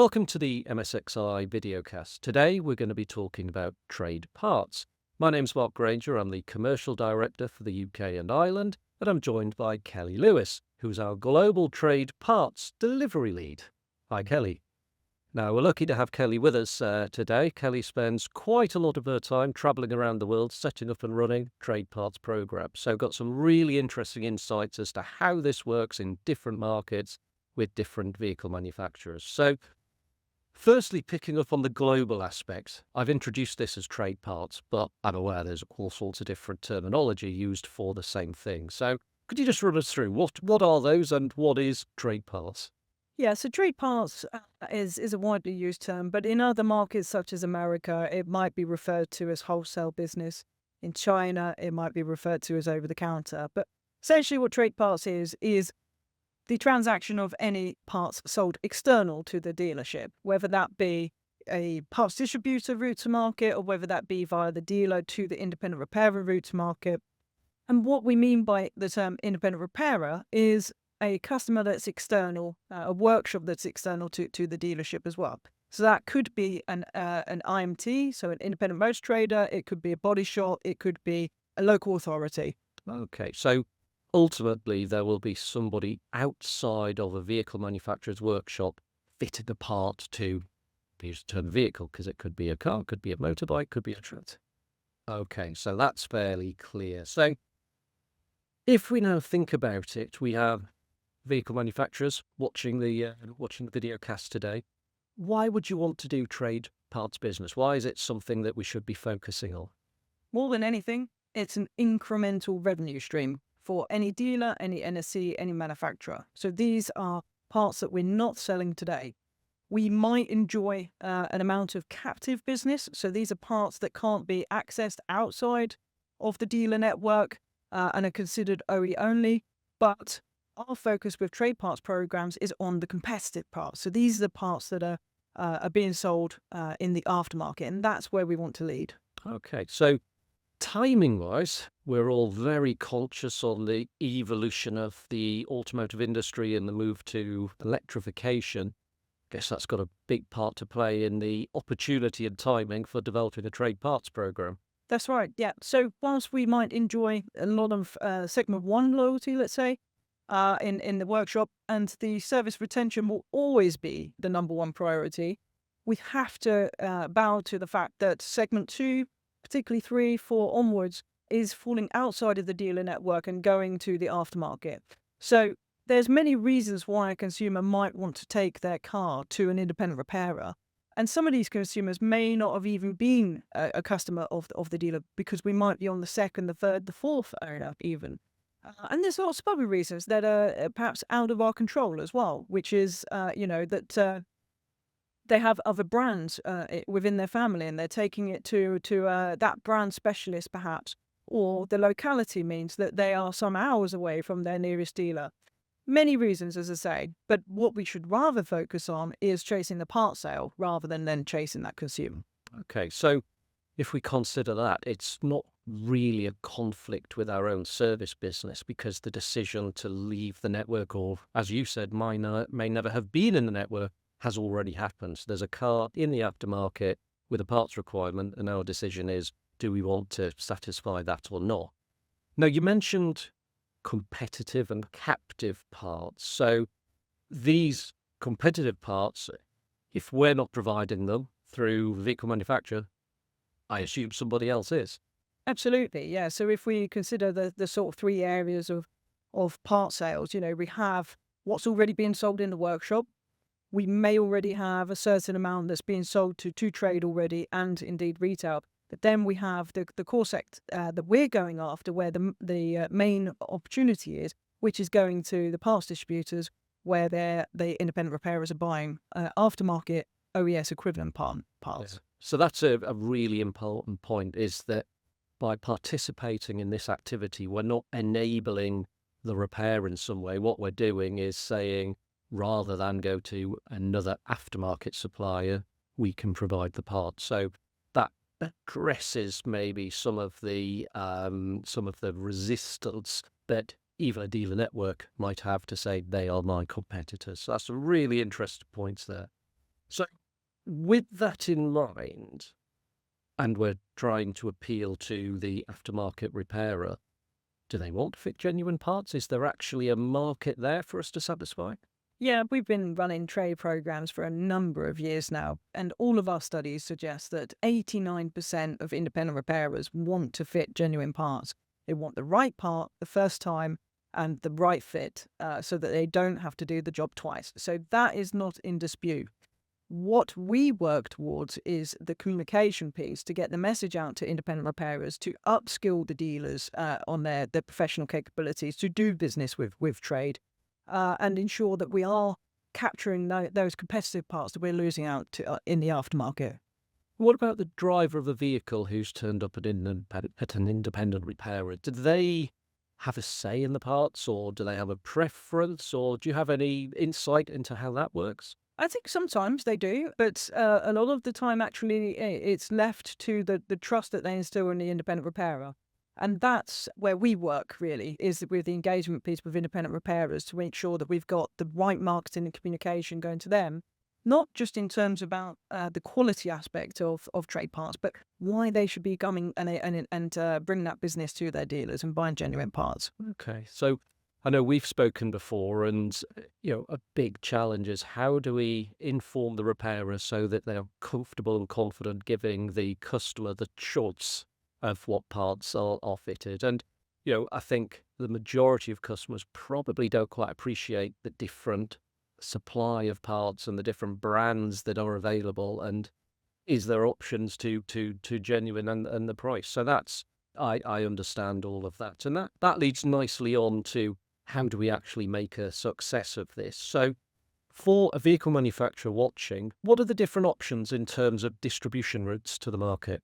Welcome to the MSXI videocast. Today we're going to be talking about trade parts. My name's Mark Granger, I'm the Commercial Director for the UK and Ireland, and I'm joined by Kelly Lewis, who's our Global Trade Parts Delivery Lead. Hi Kelly. Now we're lucky to have Kelly with us today. Kelly spends quite a lot of her time travelling around the world setting up and running trade parts programs, so got some really interesting insights as to how this works in different markets with different vehicle manufacturers. So firstly, picking up on the global aspect, I've introduced this as trade parts, but I'm aware there's all sorts of different terminology used for the same thing. So could you just run us through what are those and what is trade parts? Yeah, so trade parts is a widely used term, but in other markets such as America, it might be referred to as wholesale business. In China, it might be referred to as over the counter. But essentially, what trade parts is the transaction of any parts sold external to the dealership, whether that be a parts distributor route to market or whether that be via the dealer to the independent repairer route to market. And what we mean by the term independent repairer is a customer that's external, a workshop that's external to the dealership as well. So that could be an IMT, so an independent motor trader. It could be a body shop. It could be a local authority. Okay, so ultimately there will be somebody outside of a vehicle manufacturer's workshop fitting the part to use the term vehicle because it could be a car, could be a motorbike, could be a truck. Okay, so that's fairly clear. So if we now think about it, we have vehicle manufacturers watching the video cast today. Why would you want to do trade parts business? Why is it something that we should be focusing on? More than anything, it's an incremental revenue stream for any dealer, any NSC, any manufacturer. So these are parts that we're not selling today. We might enjoy an amount of captive business. So these are parts that can't be accessed outside of the dealer network and are considered OE only. But our focus with trade parts programs is on the competitive parts. So these are the parts that are being sold in the aftermarket, and that's where we want to lead. Okay, so timing-wise, we're all very conscious on the evolution of the automotive industry and the move to electrification. Guess that's got a big part to play in the opportunity and timing for developing a trade parts program. That's right, yeah. So whilst we might enjoy a lot of segment one loyalty, let's say, in the workshop, and the service retention will always be the number one priority, we have to bow to the fact that segment two, particularly 3, 4 onwards, is falling outside of the dealer network and going to the aftermarket. So there's many reasons why a consumer might want to take their car to an independent repairer. And some of these consumers may not have even been a customer of the dealer because we might be on the second, the third, the fourth owner even. And there's lots of other reasons that are perhaps out of our control as well, which is, that they have other brands within their family and they're taking it to that brand specialist perhaps, or the locality means that they are some hours away from their nearest dealer. Many reasons, as I say, but what we should rather focus on is chasing the part sale rather than then chasing that consumer. Okay, so if we consider that, it's not really a conflict with our own service business because the decision to leave the network, or as you said, may never have been in the network, has already happened. So there's a car in the aftermarket with a parts requirement, and our decision is, do we want to satisfy that or not? Now, you mentioned competitive and captive parts. So these competitive parts, if we're not providing them through vehicle manufacturer, I assume somebody else is. Absolutely, yeah. So if we consider the sort of 3 areas of part sales, we have what's already being sold in the workshop. We may already have a certain amount that's being sold to trade already and indeed retail. But then we have the core sector that we're going after where the main opportunity is, which is going to the parts distributors where the independent repairers are buying aftermarket OES equivalent parts. Yeah. So that's a really important point, is that by participating in this activity, we're not enabling the repair in some way. What we're doing is saying, rather than go to another aftermarket supplier, we can provide the parts. So that addresses maybe some of the resistance that even a dealer network might have to say they are my competitors. So that's some really interesting points there. So, with that in mind, and we're trying to appeal to the aftermarket repairer, do they want to fit genuine parts? Is there actually a market there for us to satisfy? Yeah, we've been running trade programs for a number of years now, and all of our studies suggest that 89% of independent repairers want to fit genuine parts. They want the right part the first time and the right fit so that they don't have to do the job twice. So that is not in dispute. What we work towards is the communication piece to get the message out to independent repairers to upskill the dealers on their professional capabilities to do business with trade and ensure that we are capturing those competitive parts that we're losing out to in the aftermarket. What about the driver of a vehicle who's turned up at an independent repairer? Do they have a say in the parts, or do they have a preference, or do you have any insight into how that works? I think sometimes they do, but a lot of the time, actually, it's left to the trust that they instill in the independent repairer. And that's where we work, really, is with the engagement piece with independent repairers to make sure that we've got the right marketing and communication going to them, not just in terms about the quality aspect of trade parts, but why they should be coming and bringing that business to their dealers and buying genuine parts. Okay, so I know we've spoken before, and a big challenge is how do we inform the repairer so that they're comfortable and confident giving the customer the choice of what parts are fitted. And I think the majority of customers probably don't quite appreciate the different supply of parts and the different brands that are available, and is there options to genuine and the price. So that's I understand all of that, and that leads nicely on to how do we actually make a success of this. So for a vehicle manufacturer watching, what are the different options in terms of distribution routes to the market?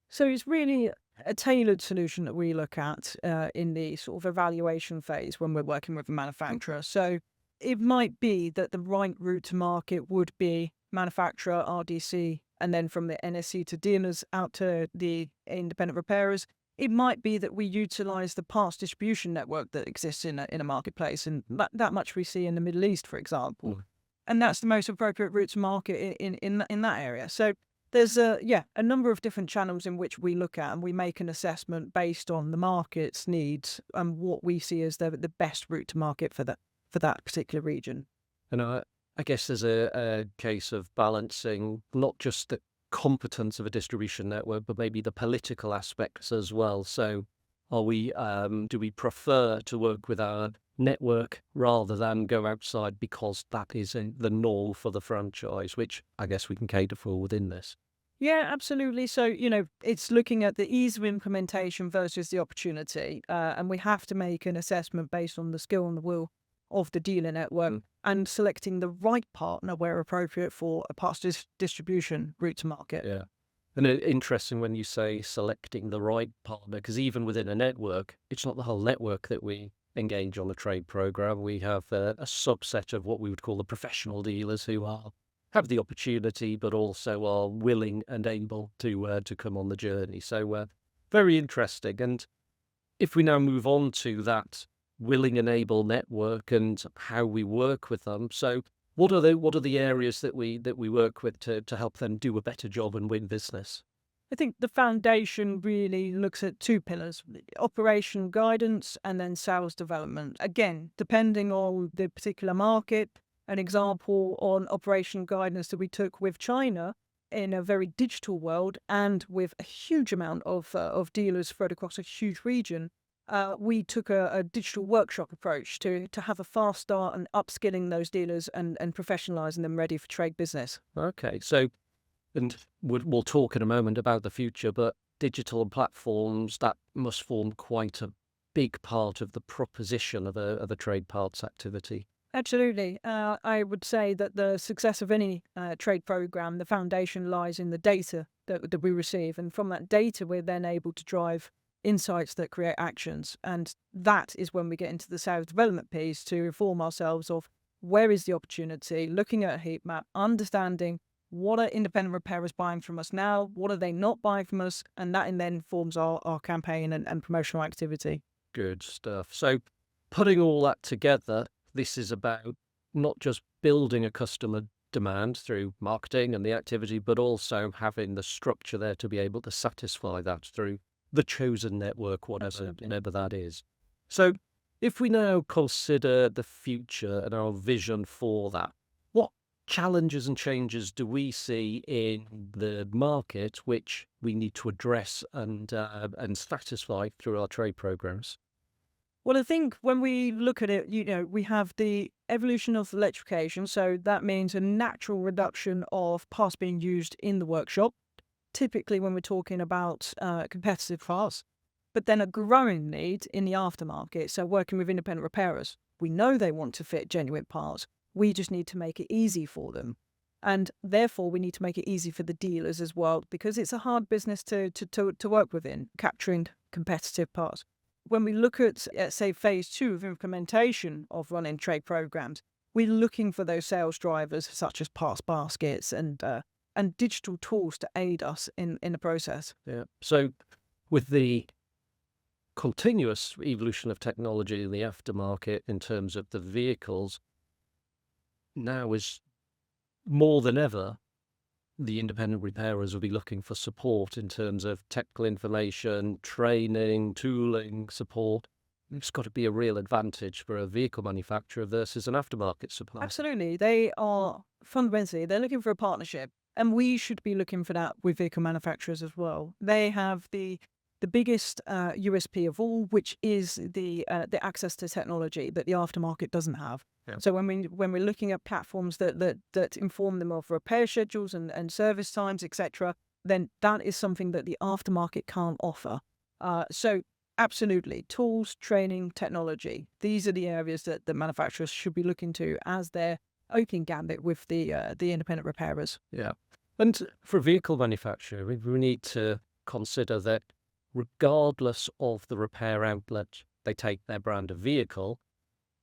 So it's really a tailored solution that we look at in the sort of evaluation phase when we're working with a manufacturer. So it might be that the right route to market would be manufacturer, RDC, and then from the NSC to dealers out to the independent repairers. It might be that we utilize the parts distribution network that exists in a marketplace, and that much we see in the Middle East, for example. Mm. And that's the most appropriate route to market in that area. So there's a number of different channels in which we look at, and we make an assessment based on the market's needs and what we see as the best route to market for that particular region. And I guess there's a case of balancing not just the competence of a distribution network, but maybe the political aspects as well. So do we prefer to work with our network rather than go outside because that is the norm for the franchise, which I guess we can cater for within this? Yeah, absolutely. So, it's looking at the ease of implementation versus the opportunity. And we have to make an assessment based on the skill and the will of the dealer network and selecting the right partner where appropriate for a parts distribution route to market. Yeah. And interesting when you say selecting the right partner, because even within a network, it's not the whole network that we engage on a trade program. We have a subset of what we would call the professional dealers who have the opportunity, but also are willing and able to come on the journey. So very interesting. And if we now move on to that willing and able network and how we work with them, so what are the areas that we work with to help them do a better job and win business? I think the foundation really looks at two pillars: operation guidance and then sales development. Again, depending on the particular market, an example on operation guidance that we took with China in a very digital world and with a huge amount of dealers spread across a huge region. We took a digital workshop approach to have a fast start and upskilling those dealers and professionalizing them ready for trade business. Okay, so and we'll talk in a moment about the future, but digital platforms that must form quite a big part of the proposition of a trade parts activity. Absolutely. I would say that the success of any trade program, the foundation lies in the data that we receive. And from that data, we're then able to drive insights that create actions. And that is when we get into the sales development piece to inform ourselves of where is the opportunity, looking at a heat map, understanding what are independent repairers buying from us now, what are they not buying from us, and that then forms our campaign and promotional activity. Good stuff. So putting all that together, this is about not just building a customer demand through marketing and the activity, but also having the structure there to be able to satisfy that through the chosen network, whatever that is. So if we now consider the future and our vision for that, what challenges and changes do we see in the market which we need to address and satisfy through our trade programs? Well, I think when we look at it, we have the evolution of electrification. So that means a natural reduction of parts being used in the workshop, typically when we're talking about competitive parts, but then a growing need in the aftermarket. So working with independent repairers, we know they want to fit genuine parts. We just need to make it easy for them. And therefore, we need to make it easy for the dealers as well, because it's a hard business to work within, capturing competitive parts. When we look at, say, phase 2 of implementation of running trade programs, we're looking for those sales drivers such as parts baskets and digital tools to aid us in the process. Yeah. So with the continuous evolution of technology in the aftermarket in terms of the vehicles, now is more than ever, the independent repairers will be looking for support in terms of technical information, training, tooling, support. It's got to be a real advantage for a vehicle manufacturer versus an aftermarket supplier. Absolutely. They are fundamentally, they're looking for a partnership. And we should be looking for that with vehicle manufacturers as well. They have the biggest USP of all, which is the access to technology that the aftermarket doesn't have. Yeah. So when we're looking at platforms that inform them of repair schedules and service times, etc., then that is something that the aftermarket can't offer. So absolutely, tools, training, technology. These are the areas that the manufacturers should be looking to as their opening gambit with the independent repairers. Yeah. And for a vehicle manufacturer, we need to consider that regardless of the repair outlet they take their brand of vehicle,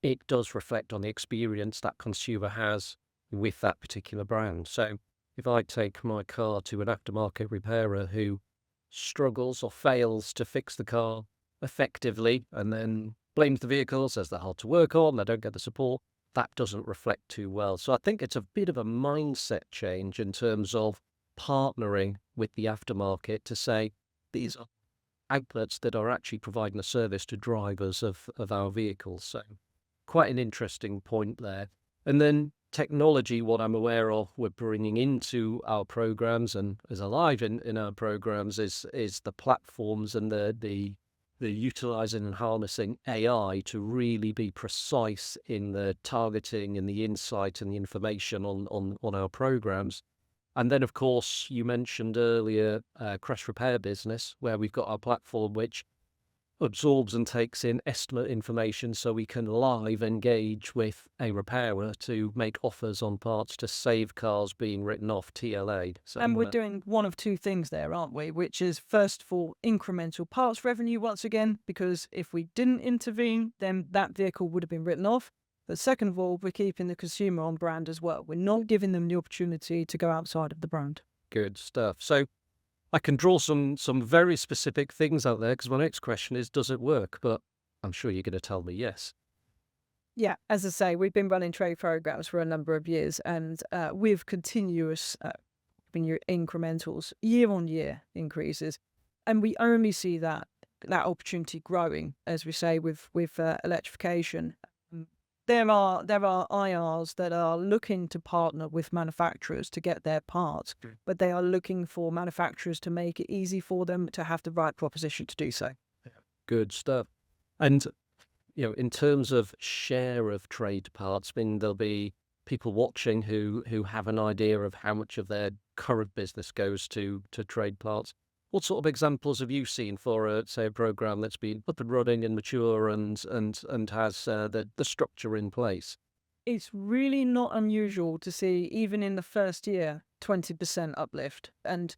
it does reflect on the experience that consumer has with that particular brand. So if I take my car to an aftermarket repairer who struggles or fails to fix the car effectively and then blames the vehicle, says they're hard to work on, they don't get the support, that doesn't reflect too well. So I think it's a bit of a mindset change in terms of partnering with the aftermarket to say these are outlets that are actually providing a service to drivers of our vehicles. So quite an interesting point there. And then technology, what I'm aware of, we're bringing into our programs and is alive in our programs is the platforms and the utilizing and harnessing AI to really be precise in the targeting and the insight and the information on our programs. And then, of course, you mentioned earlier crash repair business, where we've got our platform which absorbs and takes in estimate information so we can live engage with a repairer to make offers on parts to save cars being written off TLA. So, And we're doing one of two things there, aren't we? Which is, first of all, incremental parts revenue once again, because if we didn't intervene, then that vehicle would have been written off. But second of all, we're keeping the consumer on brand as well. We're not giving them the opportunity to go outside of the brand. good stuff. So I can draw some very specific things out there because my next question is, does it work? But I'm sure you're going to tell me yes. Yeah, as I say, we've been running trade programs for a number of years, and with continuous incrementals, year-on-year increases, and we only see that opportunity growing, as we say, with electrification. There are IRs that are looking to partner with manufacturers to get their parts, but they are looking for manufacturers to make it easy for them to have the right proposition to do so. Good stuff. And in terms of share of trade parts, I mean, there'll be people watching who have an idea of how much of their current business goes to trade parts. What sort of examples have you seen for, say, a program that's been up and running and mature and has the structure in place? It's really not unusual to see, even in the first year, 20% uplift. And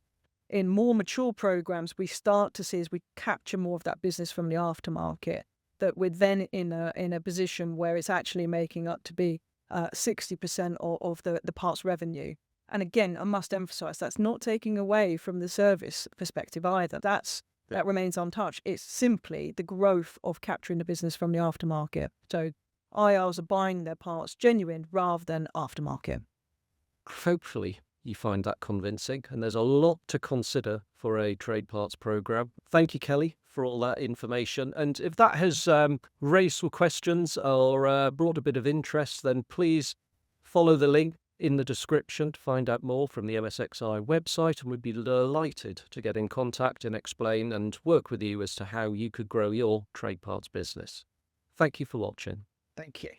in more mature programs, we start to see, as we capture more of that business from the aftermarket, that we're then in a position where it's actually making up to be 60% of the parts revenue. And again, I must emphasize, that's not taking away from the service perspective either. That remains untouched. It's simply the growth of capturing the business from the aftermarket. So IRs are buying their parts genuine rather than aftermarket. hopefully you find that convincing, and there's a lot to consider for a trade parts program. Thank you, Kelly, for all that information. And if that has raised some questions or brought a bit of interest, then please follow the link in the description to find out more from the MSXI website, and we'd be delighted to get in contact and explain and work with you as to how you could grow your trade parts business. Thank you for watching. Thank you.